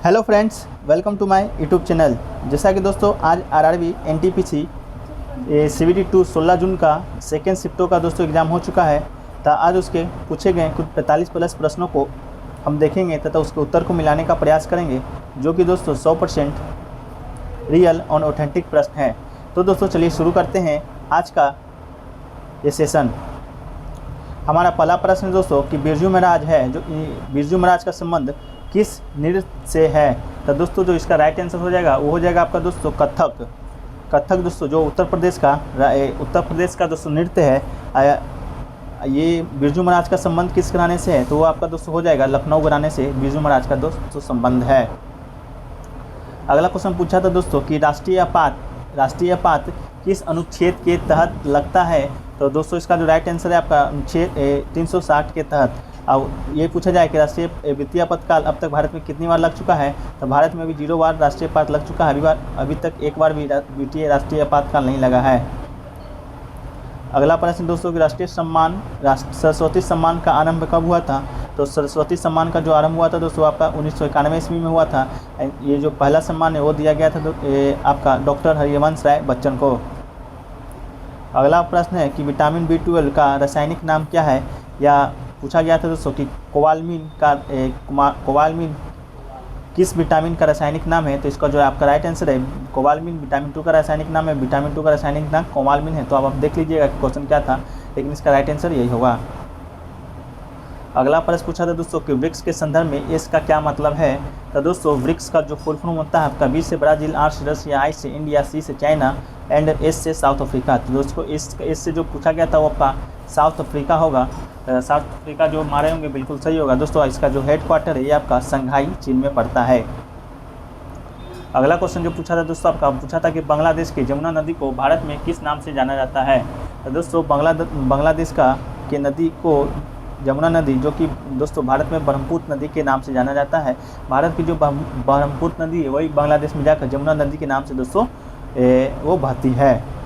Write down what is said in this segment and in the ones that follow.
Hello friends, welcome to my YouTube channel. जैसा कि दोस्तों आज आरआरबी एनटीपीसी सीवीटी 2 16 जून का सेकेंड शिफ्टों का दोस्तों एग्ज़ाम हो चुका है। तो आज उसके पूछे गए कुछ 45 प्लस प्रश्नों को हम देखेंगे तथा उसके उत्तर को मिलाने का प्रयास करेंगे, जो कि दोस्तों 100% रियल और ऑथेंटिक प्रश्न है। तो दोस्तों चलिए शुरू करते हैं आज का ये सेशन। हमारा पहला प्रश्न है दोस्तों कि बिरजू महाराज है, जो बिरजू महाराज का संबंध किस नृत्य से है। तो दोस्तों जो इसका राइट आंसर हो जाएगा वो हो जाएगा आपका दोस्तों कथक दोस्तों, जो उत्तर प्रदेश का दोस्तों नृत्य है। ये बिरजू महाराज का संबंध किस घराने से है, तो वो आपका दोस्तों हो जाएगा लखनऊ घराने से बिरजू महाराज का दोस्तों संबंध है। अगला क्वेश्चन पूछा था दोस्तों कि राष्ट्रीय आपात किस अनुच्छेद के तहत लगता है। तो दोस्तों इसका जो राइट आंसर है आपका अनुच्छेद 360 के तहत। अब ये पूछा जाए कि राष्ट्रीय वित्तीय आपातकाल अब तक भारत में कितनी बार लग चुका है, तो भारत में अभी 0 बार राष्ट्रीय आपात लग चुका है। अभी तक एक बार भी वित्तीय राष्ट्रीय आपातकाल नहीं लगा है। अगला प्रश्न दोस्तों कि सरस्वती सम्मान का आरंभ कब हुआ था। तो सरस्वती सम्मान का जो आरंभ हुआ था दोस्तों आपका 1991 ईस्वी में हुआ था। ये जो पहला सम्मान है वो दिया गया था आपका डॉक्टर हरिवंश राय बच्चन को। अगला प्रश्न है कि विटामिन B12 का रासायनिक नाम क्या है, या पूछा गया था दोस्तों कि कोबालमिन किस विटामिन का रासायनिक नाम है। तो इसका जो आपका राइट आंसर है कोबालमिन विटामिन 2 का रासायनिक नाम है। विटामिन 2 का रासायनिक नाम कोबालमिन है। तो अब आप देख लीजिएगा क्वेश्चन क्या था, लेकिन इसका राइट आंसर यही होगा। अगला प्रश्न पूछा था दोस्तों कि वृक्ष के संदर्भ में एस का क्या मतलब है। तो दोस्तों वृक्ष का जो फुल फॉर्म होता है आपका बी से ब्राज़ील, आर से रसिया, आई से इंडिया, सी से चाइना एंड एस से साउथ अफ्रीका। तो दोस्तों एस से जो पूछा गया था वो आपका साउथ अफ्रीका होगा। साउथ अफ्रीका जो मारे होंगे बिल्कुल सही होगा दोस्तों। इसका जो हेड क्वार्टर है ये आपका संघाई चीन में पड़ता है। अगला क्वेश्चन जो पूछा था दोस्तों आपका पूछा था कि बांग्लादेश की जमुना नदी को भारत में किस नाम से जाना जाता है। तो दोस्तों बांग्लादेश के नदी को जमुना नदी, जो कि दोस्तों भारत में ब्रह्मपुत्र नदी के नाम से जाना जाता है। भारत की जो ब्रह्मपुत्र नदी है वही बांग्लादेश में जाकर जमुना नदी के नाम से दोस्तों वो बहती है।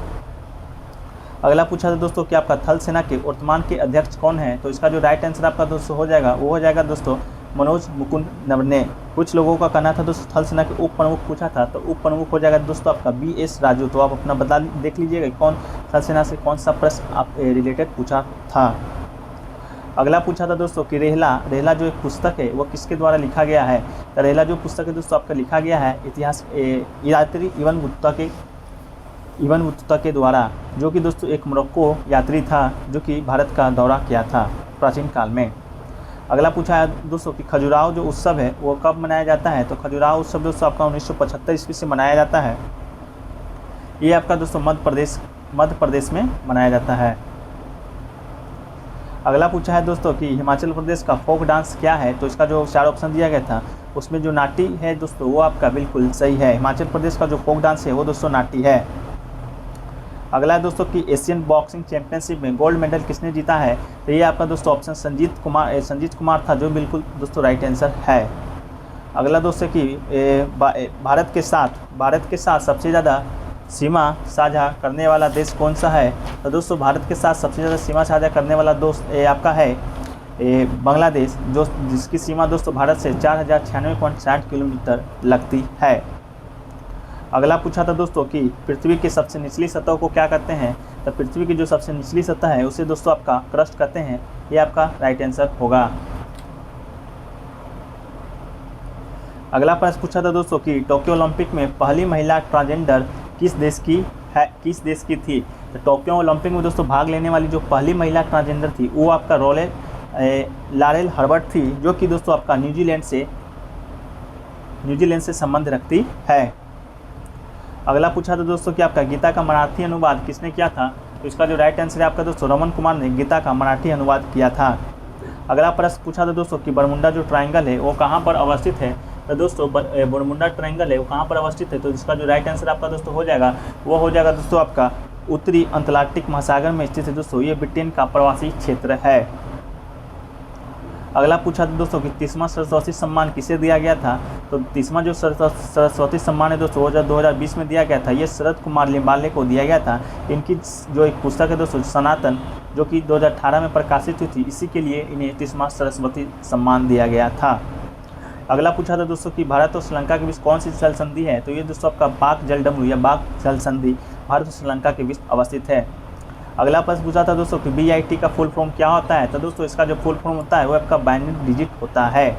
अगला पूछा था दोस्तों कि आपका थल सेना के वर्तमान के अध्यक्ष कौन है। तो इसका जो राइट आंसर आपका दोस्तों हो जाएगा वो हो जाएगा दोस्तों मनोज मुकुंद नरवणे। कुछ लोगों का कहना था दोस्तों थल सेना के उप प्रमुख पूछा था, तो उप प्रमुख हो जाएगा दोस्तों आपका BS राजू। तो आप अपना बता देख लीजिएगा कौन थल सेना से कौन सा प्रश्न आप रिलेटेड पूछा था। अगला पूछा था दोस्तों कि रेहला जो एक पुस्तक है वो किसके द्वारा लिखा गया है। तो रेहला जो पुस्तक है दोस्तों आपका लिखा गया है इतिहास यात्री इबन बतूता के द्वारा, जो कि दोस्तों एक मोरक्को यात्री था जो कि भारत का दौरा किया था प्राचीन काल में। अगला पूछा है दोस्तों कि खजुराहो जो उत्सव है वो कब मनाया जाता है। तो खजुराहो उत्सव दोस्तों आपका 1975 ईस्वी से मनाया जाता है। ये आपका दोस्तों मध्य प्रदेश में मनाया जाता है। अगला पूछा है दोस्तों कि हिमाचल प्रदेश का फोक डांस क्या है। तो इसका जो 4 ऑप्शन दिया गया था उसमें जो नाटी है दोस्तों वो आपका बिल्कुल सही है। हिमाचल प्रदेश का जो फोक डांस है वो दोस्तों नाटी है। अगला है दोस्तों कि एशियन बॉक्सिंग चैंपियनशिप में गोल्ड मेडल किसने जीता है। तो ये आपका दोस्तों ऑप्शन संजीत कुमार था, जो बिल्कुल दोस्तों राइट आंसर है। अगला दोस्तों कि भारत के साथ सबसे ज़्यादा सीमा साझा करने वाला देश कौन सा है। तो दोस्तों भारत के साथ सबसे ज़्यादा सीमा साझा करने वाला दोस्त आपका है बांग्लादेश, जिसकी सीमा दोस्तों भारत से 4096.60 किलोमीटर लगती है। अगला पूछा था दोस्तों कि पृथ्वी की सबसे निचली सतह को क्या कहते हैं। तो पृथ्वी की जो सबसे निचली सतह है उसे दोस्तों आपका क्रस्ट कहते हैं। ये आपका राइट आंसर होगा। अगला प्रश्न पूछा था दोस्तों कि टोक्यो ओलंपिक में पहली महिला ट्रांसजेंडर किस देश की थी। तो टोक्यो ओलंपिक में दोस्तों भाग लेने वाली जो पहली महिला ट्रांसजेंडर थी वो आपका लारेल हर्बर्ट थी, जो कि दोस्तों आपका न्यूजीलैंड से संबंध रखती है। अगला पूछा था दोस्तों कि आपका गीता का मराठी अनुवाद किसने किया था। तो इसका जो राइट आंसर है आपका दोस्तों रमन कुमार ने गीता का मराठी अनुवाद किया था। अगला प्रश्न पूछा था दोस्तों कि बरमुंडा जो ट्रायंगल है वो कहाँ पर अवस्थित है। तो दोस्तों बरमुंडा ट्रायंगल है वो कहाँ पर अवस्थित है। तो इसका जो राइट आंसर आपका दोस्तों हो जाएगा वो हो जाएगा दोस्तों आपका उत्तरी अंटार्कटिक महासागर में स्थित है दोस्तों। ये ब्रिटेन का प्रवासी क्षेत्र है। अगला पूछा था दोस्तों कि 30वां सरस्वती सम्मान किसे दिया गया था। तो 30वां जो सरस्वती सम्मान है दोस्तों 2020 में दिया गया था। ये शरद कुमार लिम्बाले को दिया गया था। इनकी जो एक पुस्तक है दोस्तों सनातन, जो कि 2018 में प्रकाशित हुई थी, इसी के लिए इन्हें 30वां सरस्वती सम्मान दिया गया था। अगला पूछा था दोस्तों कि भारत और श्रीलंका के बीच कौन सी जल संधि है, तो ये दोस्तों आपका बाक जलडमरू या बाक जल संधि भारत और श्रीलंका के बीच अवस्थित है। अगला प्रश्न पूछा था दोस्तों कि BIT का फुल फॉर्म क्या होता है, तो दोस्तों इसका जो फुल फॉर्म होता है वो आपका बाइनरी डिजिट होता है।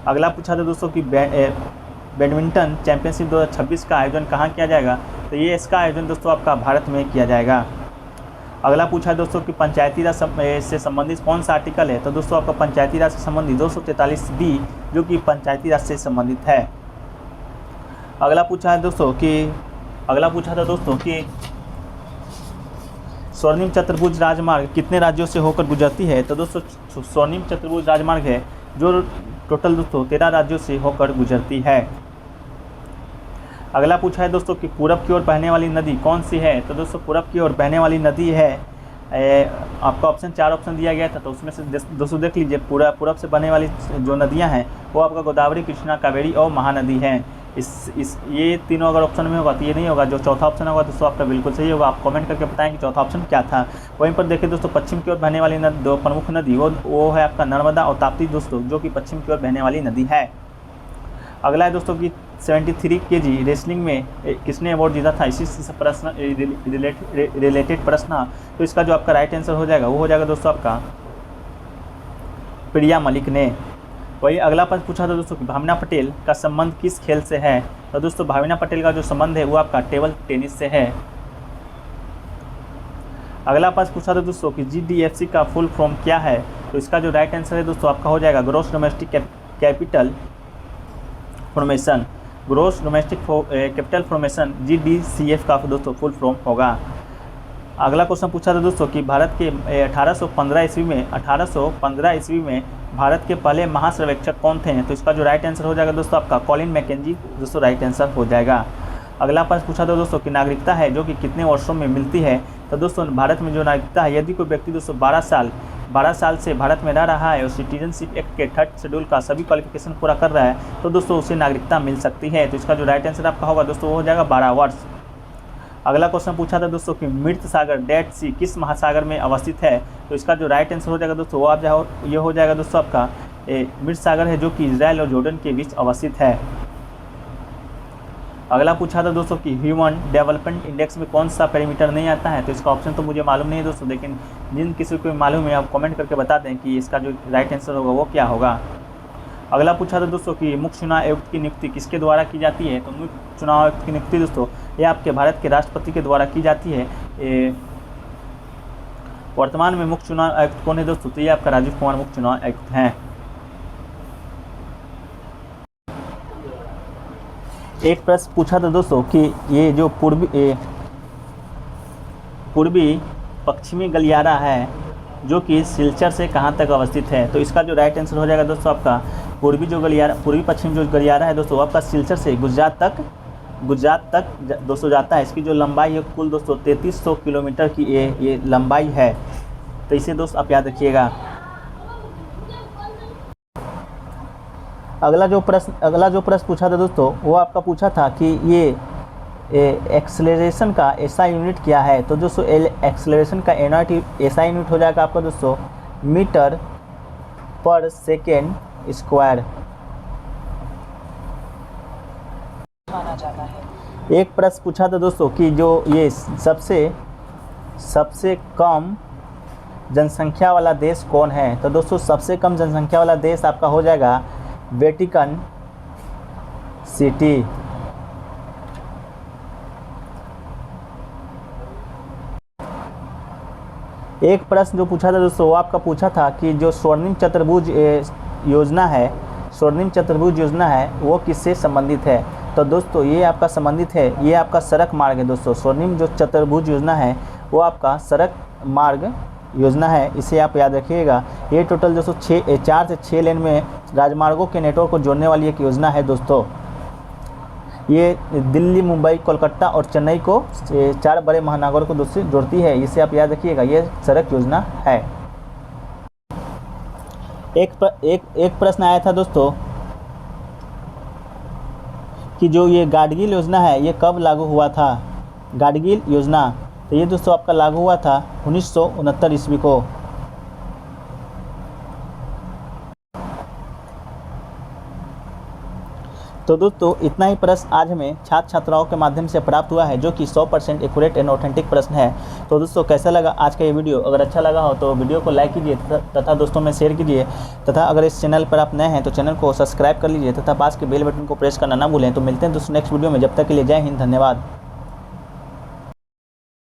अगला पूछा था दोस्तों कि बैडमिंटन चैंपियनशिप 2026 का आयोजन कहाँ किया जाएगा, तो ये इसका आयोजन दोस्तों आपका भारत में किया जाएगा। अगला पूछा है दोस्तों कि पंचायती राज से संबंधित कौन सा आर्टिकल है, तो दोस्तों आपका पंचायती राज से संबंधित 243B जो कि पंचायती राज से संबंधित है। अगला पूछा था दोस्तों कि स्वर्णिम चतुर्भुज राजमार्ग कितने राज्यों से होकर गुजरती है, तो दोस्तों स्वर्णिम चतुर्भुज राजमार्ग है जो टोटल दोस्तों 13 राज्यों से होकर गुजरती है। अगला पूछा है दोस्तों कि पूरब की ओर बहने वाली नदी कौन सी है, तो दोस्तों पूरब की ओर बहने वाली नदी है आपका ऑप्शन 4 ऑप्शन दिया गया था, तो उसमें से दोस्तों देख लीजिए पूरब से बहने वाली जो नदियां हैं वो आपका गोदावरी, कृष्णा, कावेरी और महानदी हैं। ये तीनों अगर ऑप्शन में होगा तो ये नहीं होगा, जो चौथा ऑप्शन होगा दोस्तों आपका बिल्कुल सही होगा। आप कमेंट करके बताएं कि चौथा ऑप्शन क्या था। वहीं पर देखिए दोस्तों पश्चिम की ओर बहने वाली दो प्रमुख नदी वो है आपका नर्मदा और ताप्ती दोस्तों, जो कि पश्चिम की ओर बहने वाली नदी है। अगला है दोस्तों कि 73 kg रेसलिंग में किसने अवार्ड जीता था, इसी से प्रश्न रिलेटेड प्रश्न, तो इसका जो आपका राइट आंसर हो जाएगा वो हो जाएगा दोस्तों आपका प्रिया मलिक ने। वही अगला प्रश्न पूछा था दोस्तों कि भावना पटेल का संबंध किस खेल से है, तो दोस्तों भावना पटेल का जो संबंध है वो आपका टेबल टेनिस से है। अगला प्रश्न पूछा था दोस्तों कि GDFC का फुल फॉर्म क्या है, तो इसका जो राइट आंसर है दोस्तों आपका हो जाएगा gross domestic capital formation. Gross domestic capital formation GDCF का दोस्तों फुल फॉर्म होगा। अगला क्वेश्चन पूछा था दोस्तों कि भारत के 1815 ईस्वी में भारत के पहले महासर्वेक्षक कौन थे, तो इसका जो राइट आंसर हो जाएगा दोस्तों आपका कॉलिन मैकेंजी दोस्तों राइट आंसर हो जाएगा। अगला प्रश्न पूछा था दोस्तों कि नागरिकता है जो कि कितने वर्षों में मिलती है, तो दोस्तों भारत में जो नागरिकता है यदि कोई व्यक्ति दोस्तों 12 साल से भारत में रह रहा है और सिटीजनशिप एक्ट के 3rd शेड्यूल का सभी क्वालिफिकेशन पूरा कर रहा है तो दोस्तों उसे नागरिकता मिल सकती है। तो इसका जो राइट आंसर आपका होगा दोस्तों वो हो जाएगा 12 वर्ष। अगला क्वेश्चन पूछा था दोस्तों कि मृत सागर डेड सी किस महासागर में अवस्थित है, तो इसका जो राइट आंसर हो जाएगा दोस्तों वो ये हो जाएगा दोस्तों आपका मृत सागर है जो कि इजराइल और जॉर्डन के बीच अवस्थित है। अगला पूछा था दोस्तों कि ह्यूमन डेवलपमेंट इंडेक्स में कौन सा पैरामीटर नहीं आता है, तो इसका ऑप्शन तो मुझे मालूम नहीं है दोस्तों, लेकिन जिन किसी को मालूम है आप कमेंट करके बता दें कि इसका जो राइट आंसर होगा वो क्या होगा। अगला पूछा था दोस्तों कि मुख्य चुनाव आयुक्त की नियुक्ति किसके द्वारा की जाती है, तो मुख्य चुनाव आयुक्त की नियुक्ति दोस्तों ये आपके भारत के राष्ट्रपति के द्वारा की जाती है। वर्तमान में मुख्य चुनाव आयुक्त कौन है दोस्तों, तो ये आपका राजीव कुमार मुख्य चुनाव आयुक्त हैं। एक प्रश्न पूछा था दोस्तों कि ये जो पूर्वी पश्चिमी गलियारा है जो कि सिलचर से कहाँ तक अवस्थित है, तो इसका जो राइट आंसर हो जाएगा दोस्तों आपका पूर्वी पश्चिम जो गलियारा है दोस्तों आपका सिलचर से गुजरात तक दोस्तों जाता है। इसकी जो लंबाई है कुल दोस्तों 3300 किलोमीटर की ये लंबाई है, तो इसे दोस्त आप याद रखिएगा। अगला जो प्रश्न पूछा था दोस्तों वो आपका पूछा था कि ये एक्सेलरेशन का SI यूनिट क्या है, तो दोस्तों एक्सेलरेशन का SI यूनिट हो जाएगा आपका दोस्तों मीटर पर सेकेंड स्क्वायर माना जाता है। एक प्रश्न पूछा था दोस्तों कि जो ये सबसे कम जनसंख्या वाला देश कौन है, तो दोस्तों सबसे कम जनसंख्या वाला देश आपका हो जाएगा वेटिकन सिटी। एक प्रश्न जो पूछा था दोस्तों वो आपका पूछा था कि जो स्वर्णिम चतुर्भुज योजना है वो किससे संबंधित है, तो दोस्तों ये आपका संबंधित है, ये आपका सड़क मार्ग है दोस्तों। स्वर्णिम जो चतुर्भुज योजना है वो आपका सड़क मार्ग योजना है, इसे आप याद रखिएगा। ये टोटल दोस्तों 4 से 6 लेन में राजमार्गों के नेटवर्क को जोड़ने वाली एक योजना है दोस्तों। ये दिल्ली, मुंबई, कोलकाता और चेन्नई को 4 बड़े महानगरों को दोस्तों जोड़ती है, इसे आप याद रखिएगा, ये सड़क योजना है। एक प्रश्न आया था दोस्तों कि जो ये गाडगिल योजना है ये कब लागू हुआ था, गाडगिल योजना, तो ये दोस्तों आपका लागू हुआ था 1969 ईस्वी को। तो दोस्तों इतना ही प्रश्न आज हमें छात्र छात्राओं के माध्यम से प्राप्त हुआ है, जो कि 100% एक्यूरेट एंड ऑथेंटिक प्रश्न है। तो दोस्तों कैसा लगा आज का ये वीडियो? अगर अच्छा लगा हो तो वीडियो को लाइक कीजिए तथा दोस्तों में शेयर कीजिए, तथा अगर इस चैनल पर आप नए हैं तो चैनल को सब्सक्राइब कर लीजिए तथा पास के बेल बटन को प्रेस करना ना भूलें। तो मिलते हैं दोस्तों नेक्स्ट वीडियो में, जब तक के लिए जय हिंद, धन्यवाद।